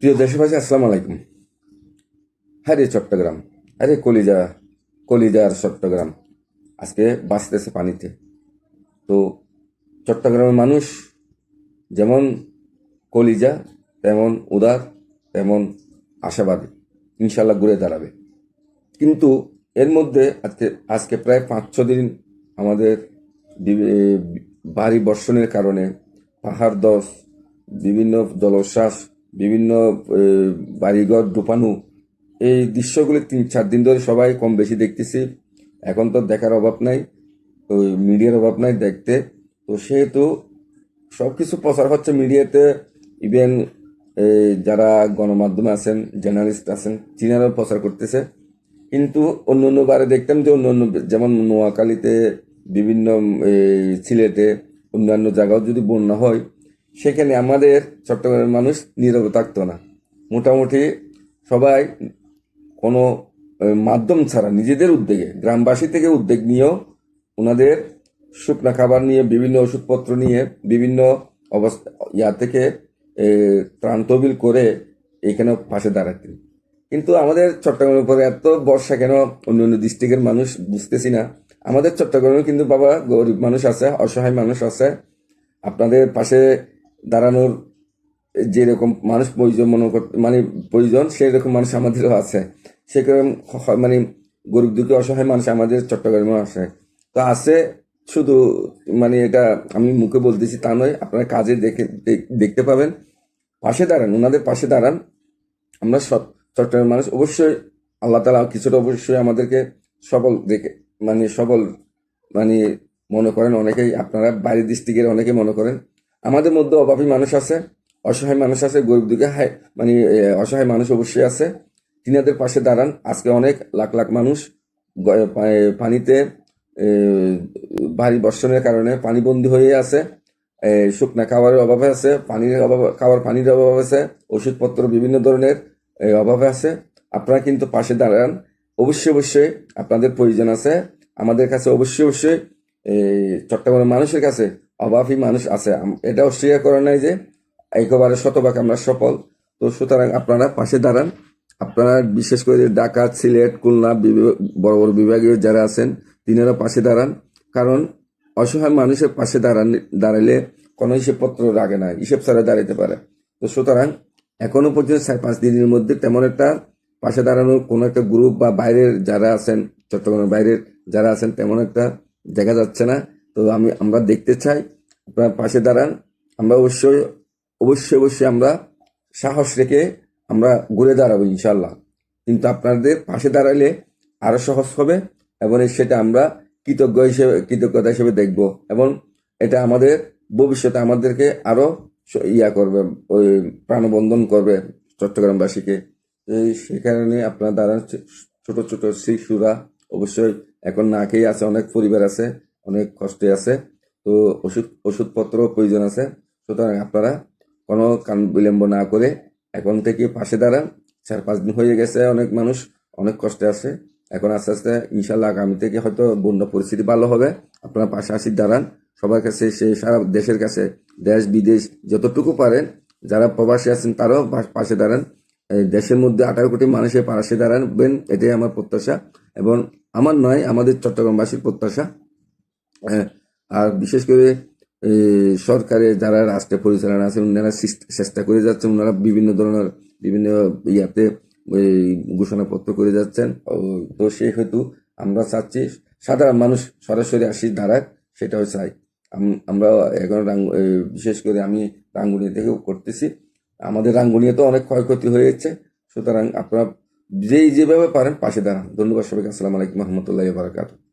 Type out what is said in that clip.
প্রিয় দেশবাসী, আসসালামু আলাইকুম। হ্যাঁ রে চট্টগ্রাম, আরে কলিজা, কলিজার চট্টগ্রাম আজকে বাঁচতেছে পানিতে। তো চট্টগ্রামের মানুষ যেমন কলিজা, তেমন উদার, তেমন আশাবাদী, ইনশাল্লাহ ঘুরে দাঁড়াবে। কিন্তু এর মধ্যে আজকে আজকে প্রায় 5-6 দিন আমাদের ভারী বর্ষণের কারণে পাহাড় ধস, বিভিন্ন জলোচ্ছ্বাস, বিভিন্ন বাড়িঘর ডুবানো, এই দৃশ্যগুলি 3-4 দিন ধরে সবাই কম বেশি দেখতেছি। এখন তো দেখার অভাব নাই, তো মিডিয়ার অভাব নাই দেখতে। তো সেহেতু সব কিছু প্রচার হচ্ছে মিডিয়াতে। ইভেন যারা গণমাধ্যমে আছেন, জার্নালিস্ট আছেন, চীনারাও প্রচার করতেছে। কিন্তু অন্য অন্য বারে দেখতাম যে অন্য অন্য, যেমন নোয়াখালীতে, বিভিন্ন সিলেটে, অন্যান্য জায়গাও যদি বন্যা হয়, সেখানে আমাদের চট্টগ্রামের মানুষ নীরবে থাকতো না। মোটামুটি সবাই কোনো মাধ্যম ছাড়া নিজেদের উদ্যোগে, গ্রামবাসী থেকে উদ্যোগ নিয়েও ওনাদের শুকনা খাবার নিয়ে, বিভিন্ন ওষুধপত্র নিয়ে, বিভিন্ন অবস্থা থেকে ত্রাণ তহবিল করে এখানে পাশে দাঁড়াতেন। কিন্তু আমাদের চট্টগ্রামের উপরে এত বর্ষা কেন অন্য অন্য ডিস্ট্রিক্টের মানুষ বুঝতেছি না। আমাদের চট্টগ্রামে কিন্তু বাবা গরিব মানুষ আছে, অসহায় মানুষ আছে। আপনাদের পাশে দাঁড়ানোর যেরকম মানুষ প্রয়োজন মনে করতে, মানে প্রয়োজন, সেই রকম মানুষ আমাদেরও আছে। সেরকম মানে গরিব দুঃখী অসহায় মানুষ আমাদের চট্টগ্রামেও আছে। তো আছে শুধু, মানে এটা আমি মুখে বলতেছি তা নয়, আপনারা কাজে দেখতে পাবেন। পাশে দাঁড়ান, ওনাদের পাশে দাঁড়ান। আমরা সব চট্টগ্রামের মানুষ অবশ্যই, আল্লাহ তালা কিছুটা অবশ্যই আমাদেরকে সবল দেখে, মানে সবল, মানে মনে করেন অনেকেই, আপনারা বাইরের ডিস্ট্রিক্টের অনেকে মনে করেন। আমাদের মধ্যে অভাবী মানুষ আছে, অসহায় মানুষ আছে, গরিব দুঃখী মানে অসহায় মানুষ অবশ্যই আছে। তিনাদের পাশে দাঁড়ান। আজকে অনেক লাখ লাখ মানুষ পানিতে, এ, ভারী বর্ষণের কারণে পানিবন্দী হয়ে আছে। শুকনা খাবারের অভাবে আছে, পানির অভাব, খাবার পানির অভাব আছে, ওষুধপত্র বিভিন্ন ধরনের অভাবে আছে। আপনারা কিন্তু পাশে দাঁড়ান। অবশ্যই অবশ্যই আপনাদের প্রয়োজন আছে। আমাদের কাছে অবশ্যই অবশ্যই চট্টগ্রামের মানুষের কাছে অভাবী মানুষ আছে, এটা অস্বীকার করা নাই যে একেবারে শতভাগ আমরা সফল। তো সুতরাং আপনারা পাশে দাঁড়ান। আপনারা বিশেষ করে ঢাকা, সিলেট, খুলনা বড় বড় বিভাগীয় যারা আছেন, তিনারা পাশে দাঁড়ান। কারণ অসহায় মানুষের পাশে দাঁড়ালে কোনো হিসেবপত্র রাখে না, হিসেব ছাড়া দাঁড়াতে পারে। তো সুতরাং এখনো পর্যন্ত 4-5 দিনের মধ্যে তেমন একটা পাশে দাঁড়ানোর কোনো একটা গ্রুপ বা বাইরের যারা আছেন, চট্টগ্রামের বাইরের যারা আছেন, তেমন একটা দেখা যাচ্ছে না। তো আমরা দেখতে চাই আপনারা পাশে দাঁড়ান। আমরা অবশ্যই অবশ্যই অবশ্যই আমরা সাহস রেখে আমরা ঘুরে দাঁড়াবো ইনশাল্লাহ। কিন্তু আপনাদের পাশে দাঁড়ালে আরো সহজ হবে, এবং সেটা আমরা কৃতজ্ঞতা হিসেবে দেখব, এবং এটা আমাদের ভবিষ্যতে আমাদেরকে আরো ইয়া করবে, ওই প্রাণবন্ধন করবে চট্টগ্রামবাসীকে। সেই কারণে আপনারা দাঁড়ান। ছোট ছোট শিশুরা অবশ্যই এখন না খেয়ে আছে, অনেক পরিবার আছে অনেক কষ্টে আছে। তো ওষুধপত্র প্রয়োজন আছে। সুতরাং আপনারা কোনো কান বিলম্ব না করে এখন থেকে পাশে দাঁড়ান। 4-5 দিন হয়ে গেছে, অনেক মানুষ অনেক কষ্টে আছে। এখন আস্তে আস্তে ইনশাল্লাহ আগামী থেকে হয়তো বন্যা পরিস্থিতি ভালো হবে। আপনারা পাশাপাশি দাঁড়ান। সবার কাছে, সে সারা দেশের কাছে, দেশ বিদেশ যতটুকু পারেন, যারা প্রবাসী আছেন তারাও পাশে দাঁড়ান। দেশের মধ্যে 18 কোটি মানুষের পাশে দাঁড়াবেন, এটাই আমার প্রত্যাশা, এবং আমার নয়, আমাদের চট্টগ্রামবাসীর প্রত্যাশা। আর বিশেষ করে সরকারের যারা রাষ্ট্র পরিচালনা আছেন, ওনারা চেষ্টা করে যাচ্ছেন, ওনারা বিভিন্ন ধরনের বিভিন্ন ইয়াতে ঘোষণাপত্র করে যাচ্ছেন। তো সেই হেতু আমরা চাচ্ছি সাধারণ মানুষ সরাসরি আসি দাঁড়াক, সেটাও চাই আমরা। এখন বিশেষ করে আমি রাঙ্গুনিয়া থেকেও করতেছি। আমাদের রাঙ্গুনিয়া তো অনেক ক্ষয়ক্ষতি হয়েছে। সুতরাং আপনারা যেভাবে পারেন পাশে দাঁড়ান। ধন্যবাদ সবাইকে। আসসালামু আলাইকুম রহমতুল্লাহ বারাকাতুহু।